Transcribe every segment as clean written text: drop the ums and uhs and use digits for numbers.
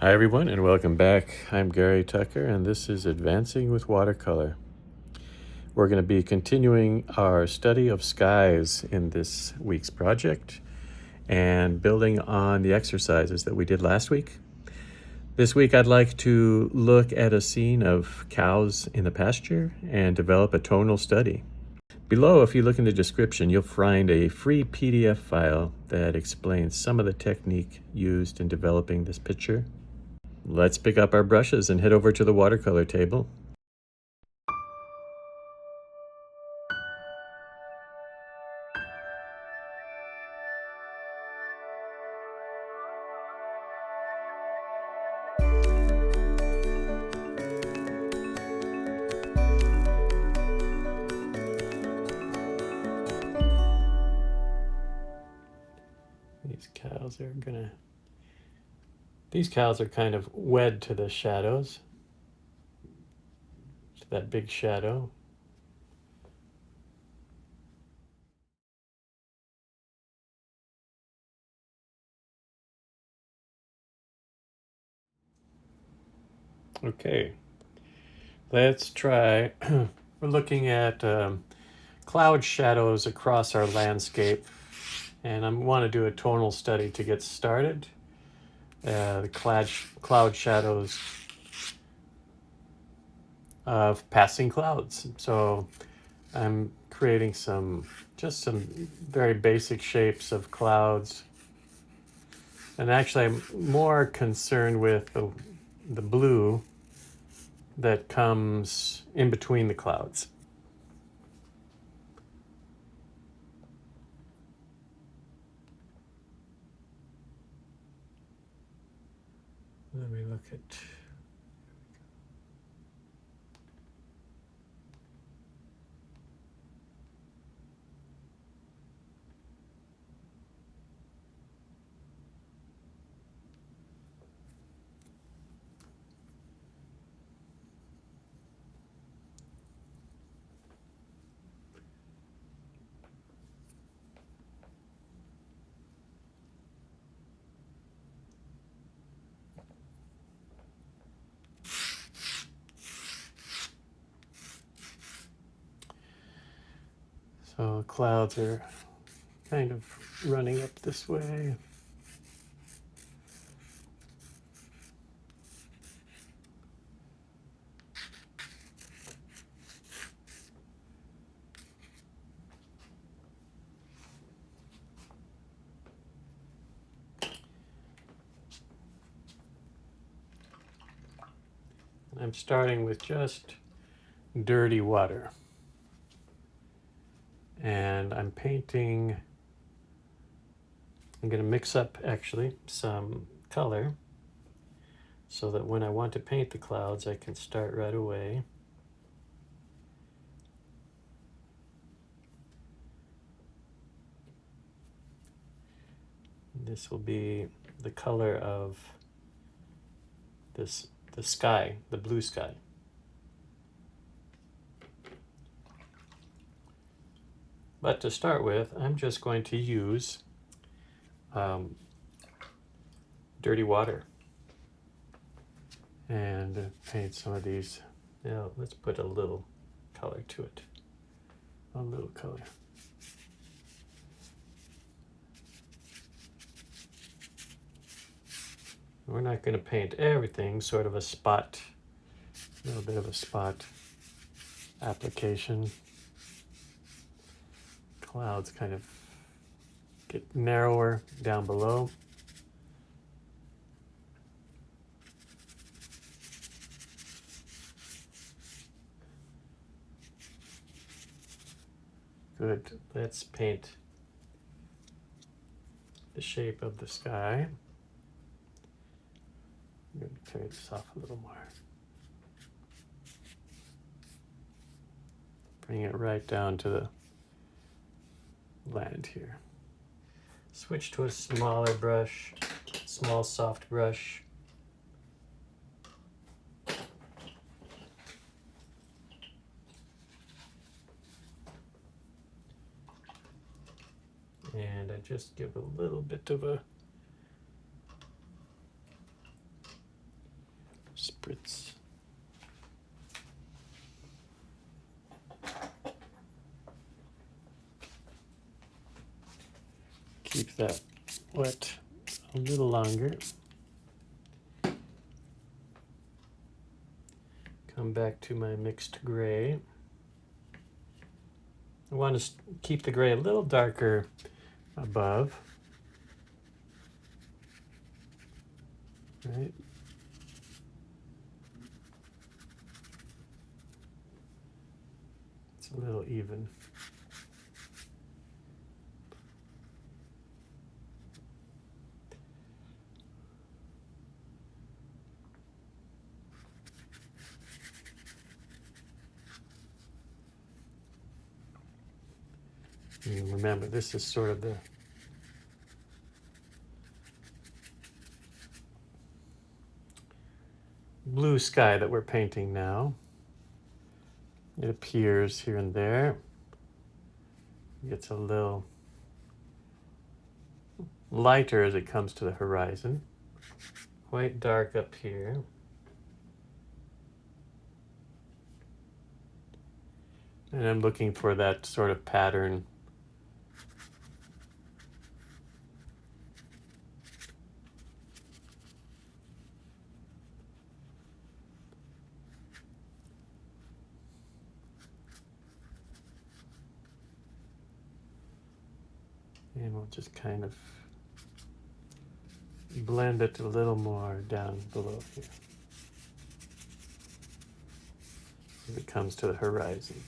Hi everyone and welcome back. I'm Gary Tucker and this is Advancing with Watercolor. We're going to be continuing our study of skies in this week's project and building on the exercises that we did last week. This week I'd like to look at a scene of cows in the pasture and develop a tonal study. Below, if you look in the description, you'll find a free PDF file that explains some of the technique used in developing this picture. Let's pick up our brushes and head over to the watercolor table. These cows are kind of wed to the shadows, to that big shadow. Okay, let's try. We're looking at cloud shadows across our landscape, and I want to do a tonal study to get started. The cloud shadows of passing clouds. So I'm creating just some very basic shapes of clouds. And actually I'm more concerned with the blue that comes in between the clouds. Let me look at... So clouds are kind of running up this way. I'm starting with just dirty water. And I'm painting, I'm going to mix up actually some color so that when I want to paint the clouds, I can start right away. This will be the color of the sky, the blue sky. But to start with, I'm just going to use dirty water and paint some of these. Now let's put a little color to it. A little color. We're not going to paint everything, sort of a spot, a little bit of a spot application. Clouds kind of get narrower down below. Good. Let's paint the shape of the sky. I'm going to turn this off a little more. Bring it right down to the land here. Switch to a smaller brush, small soft brush. And I just give a little bit of a spritz. Keep that wet a little longer. Come back to my mixed gray. I want to keep the gray a little darker above. Right? It's a little even. And remember, this is sort of the blue sky that we're painting now. It appears here and there. It gets a little lighter as it comes to the horizon. Quite dark up here. And I'm looking for that sort of pattern. And we'll just kind of blend it a little more down below here as it comes to the horizon.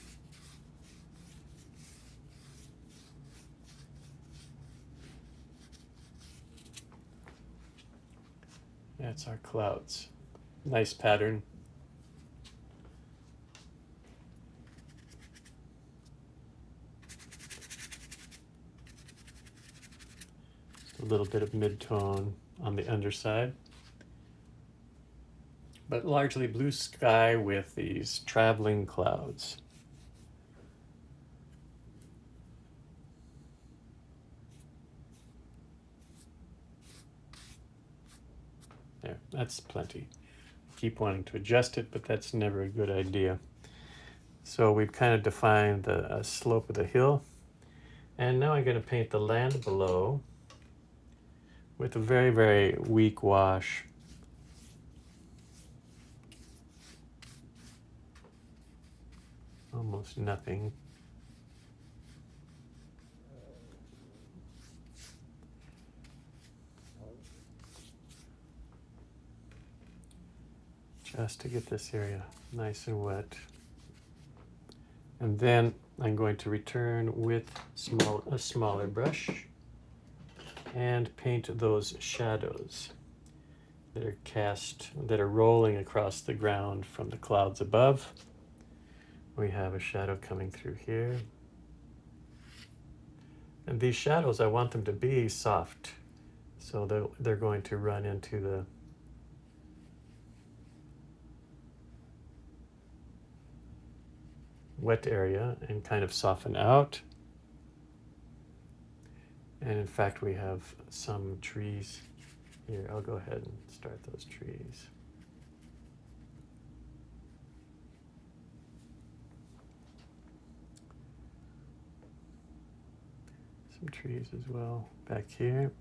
That's our clouds. Nice pattern. A little bit of mid-tone on the underside, but largely blue sky with these traveling clouds. There, that's plenty. Keep wanting to adjust it, but that's never a good idea. So we've kind of defined the slope of the hill, and now I'm going to paint the land below with a very, very weak wash. Almost nothing. Just to get this area nice and wet. And then I'm going to return with a smaller brush and paint those shadows that are rolling across the ground from the clouds above. We have a shadow coming through here. And these shadows, I want them to be soft. So they're going to run into the wet area and kind of soften out. And in fact, we have some trees here. I'll go ahead and start those trees. Some trees as well back here.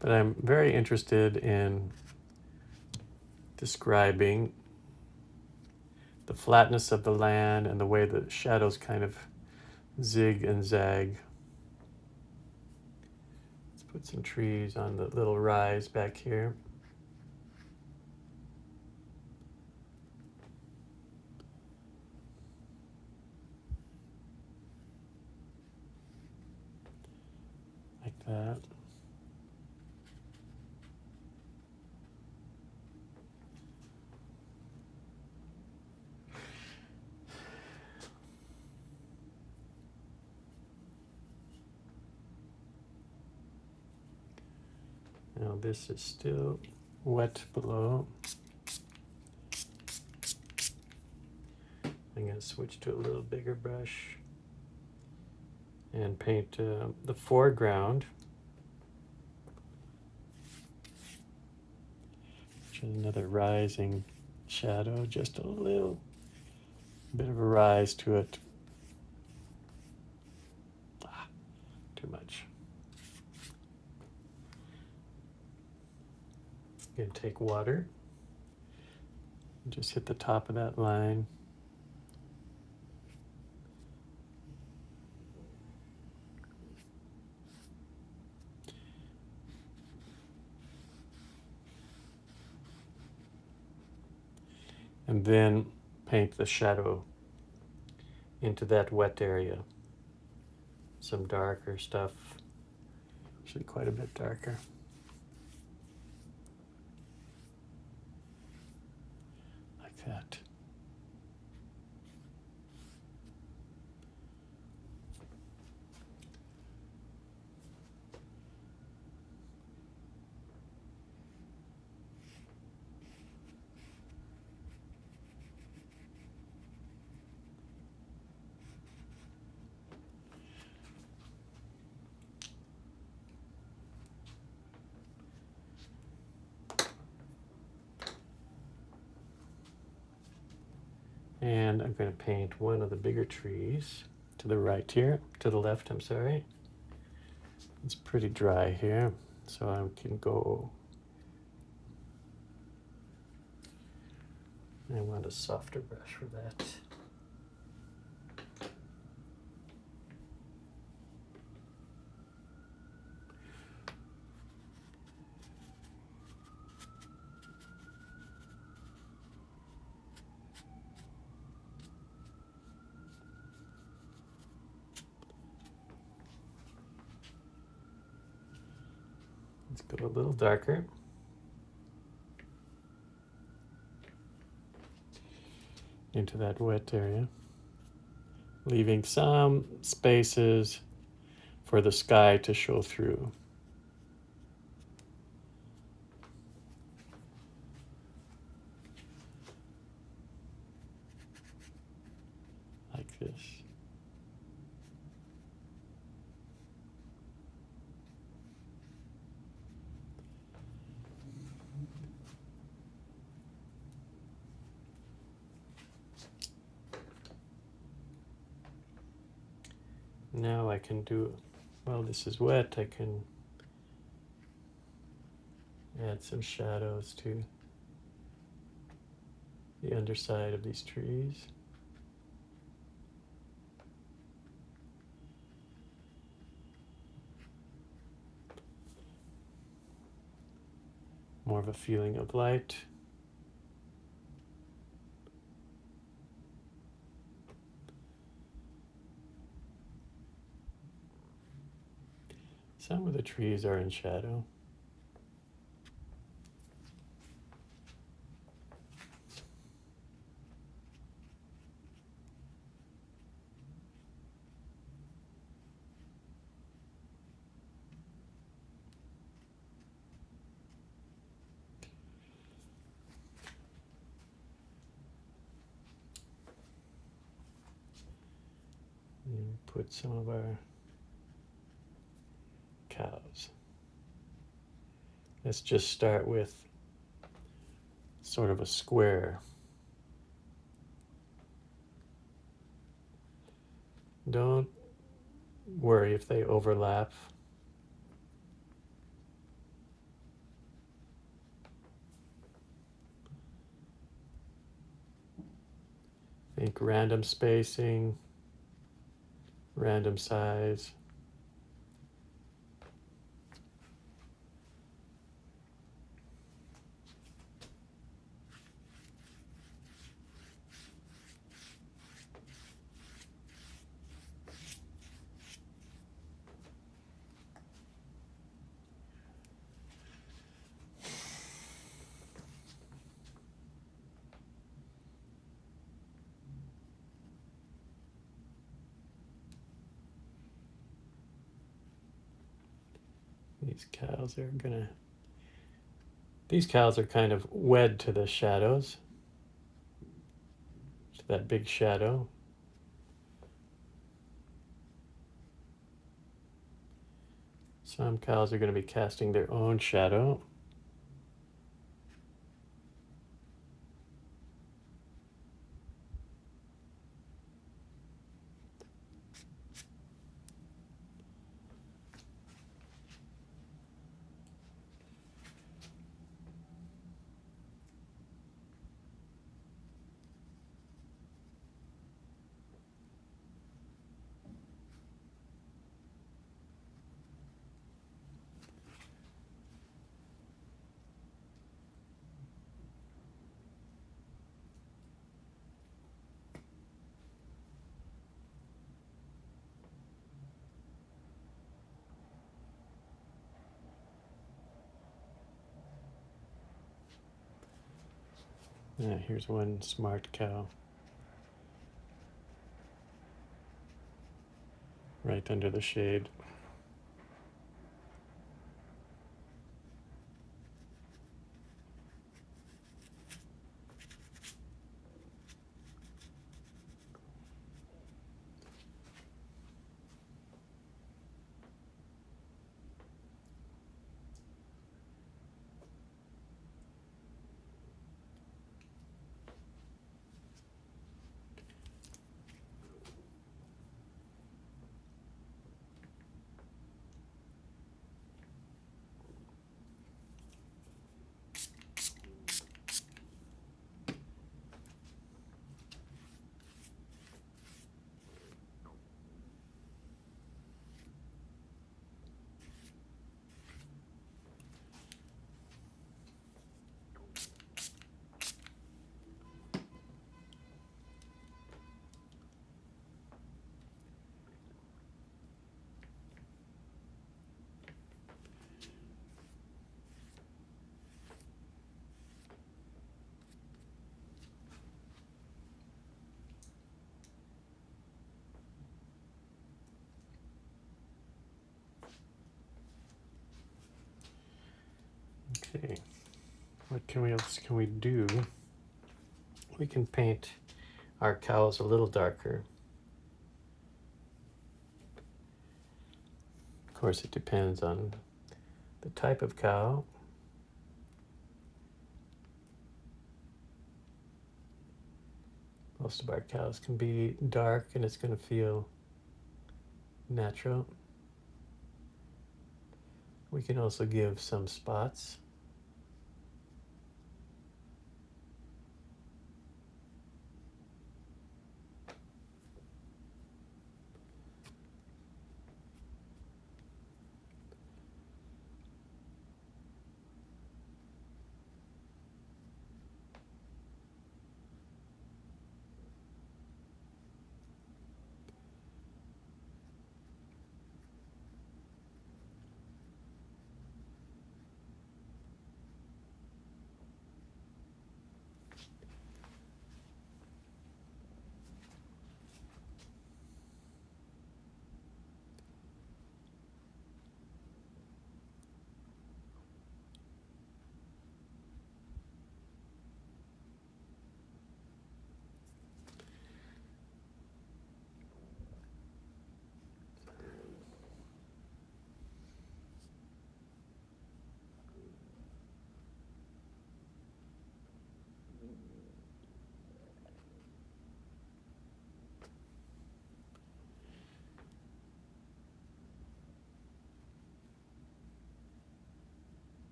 But I'm very interested in describing the flatness of the land and the way the shadows kind of zig and zag. Let's put some trees on the little rise back here. Like that. Now this is still wet below. I'm going to switch to a little bigger brush and paint the foreground which is another rising shadow, just a little bit of a rise to it. Too much. You're going to take water, just hit the top of that line. And then paint the shadow into that wet area. Some darker stuff, actually quite a bit darker. Like that. And I'm going to paint one of the bigger trees to the right here, to the left, I'm sorry. It's pretty dry here, so I can go. I want a softer brush for that. Let's go a little darker. Into that wet area, leaving some spaces for the sky to show through. Like this. Now I can do, while this is wet, I can add some shadows to the underside of these trees. More of a feeling of light. Some of the trees are in shadow. And put some of our cows. Let's just start with sort of a square. Don't worry if they overlap. Think random spacing, random size. These cows are kind of wed to the shadows, to that big shadow. Some cows are going to be casting their own shadow. Yeah, here's one smart cow right under the shade. Okay, what else can we do? We can paint our cows a little darker. Of course, it depends on the type of cow. Most of our cows can be dark and it's going to feel natural. We can also give some spots.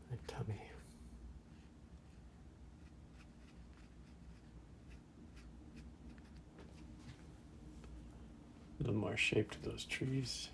My tummy. A little more shape to those trees.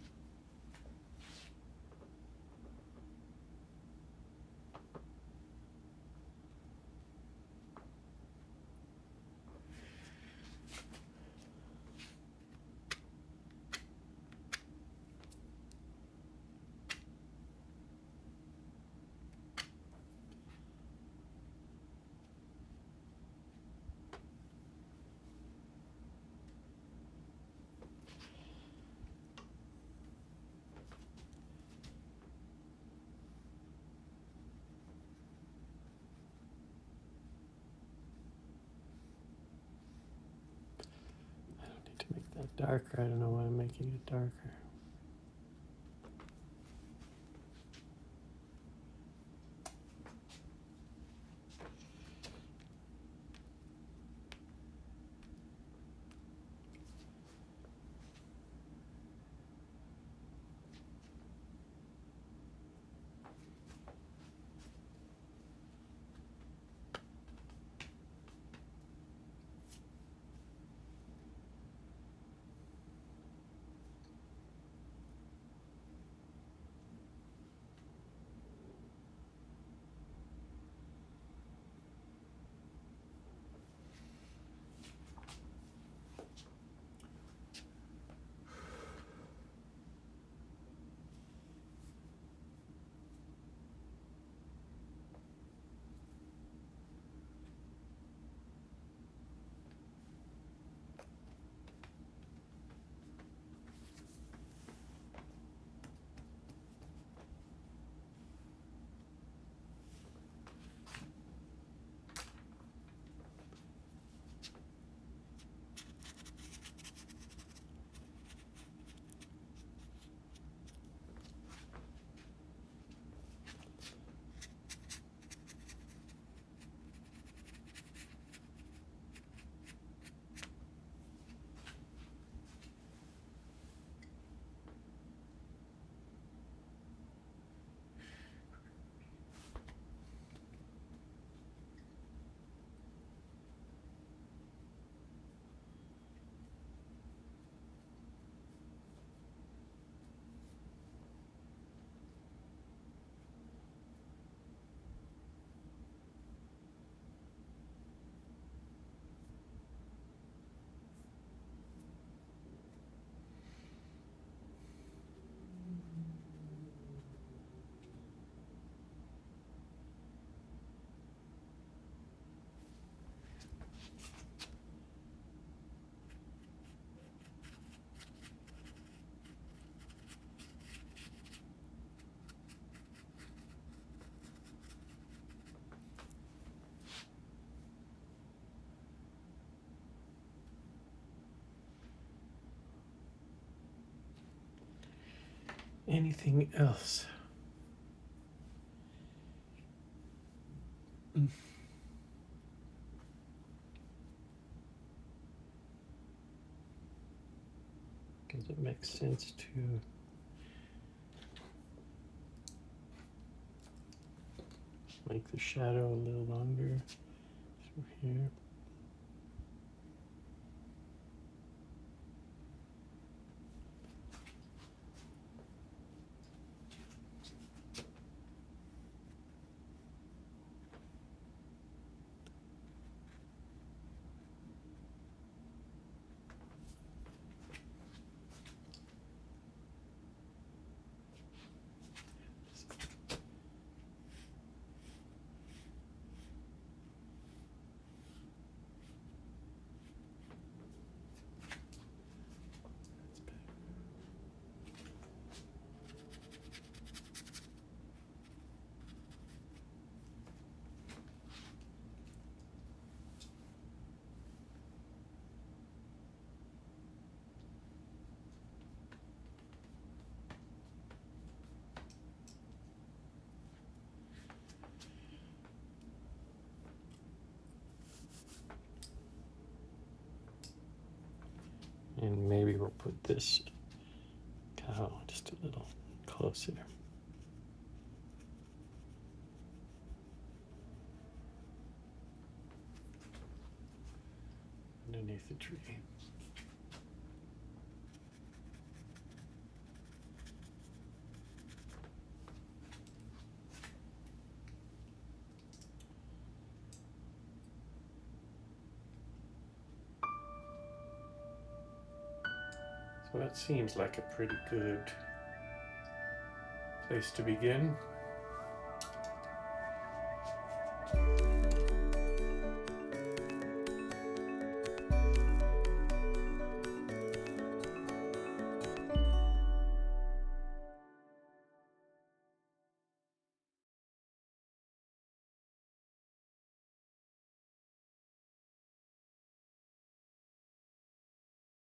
To make that darker, I don't know why I'm making it darker. Anything else? Does it make sense to make the shadow a little longer through here? And maybe we'll put this cow just a little closer. Underneath the tree. So that seems like a pretty good place to begin.